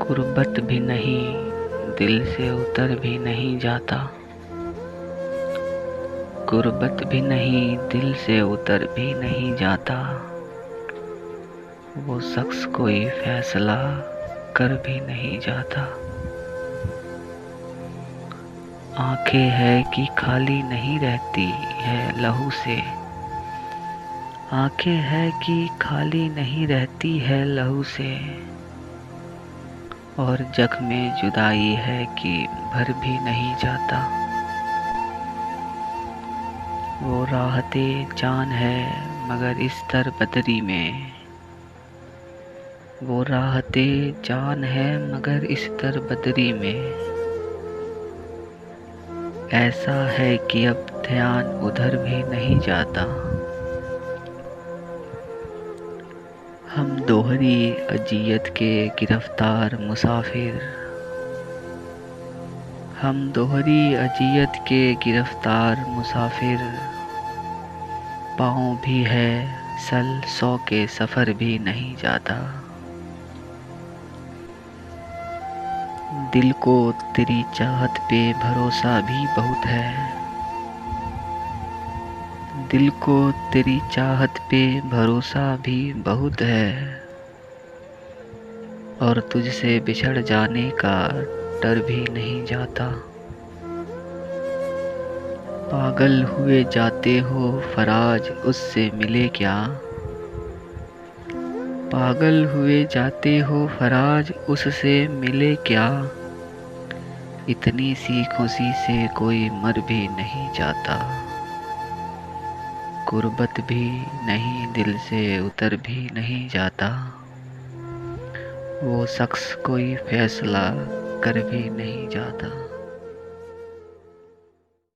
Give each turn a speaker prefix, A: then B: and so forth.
A: गुर्बत भी नहीं, दिल से उतर भी नहीं जाता। गुर्बत भी नहीं, दिल से उतर भी नहीं जाता। वो शख्स कोई फैसला कर भी नहीं जाता। आंखें है कि खाली नहीं रहती है लहू से। आंखें है कि खाली नहीं रहती है लहू से। और जख्मे जुदाई है कि भर भी नहीं जाता। वो राहते जान है मगर इस दर बदरी में। वो राहते जान है मगर इस दर बदरी में। ऐसा है कि अब ध्यान उधर भी नहीं जाता। हम दोहरी अजियत के गिरफ्तार मुसाफिर। हम दोहरी अजियत के गिरफ्तार मुसाफिर। पाँव भी है सल 100 के सफ़र भी नहीं जाता। दिल को तेरी चाहत पे भरोसा भी बहुत है। दिल को तेरी चाहत पे भरोसा भी बहुत है। और तुझसे बिछड़ जाने का डर भी नहीं जाता। पागल हुए जाते हो फराज उससे मिले क्या। पागल हुए जाते हो फराज उससे मिले क्या। इतनी सी खुशी से कोई मर भी नहीं जाता। गुर्बत भी नहीं, दिल से उतर भी नहीं जाता। वो शख्स कोई फैसला कर भी नहीं जाता।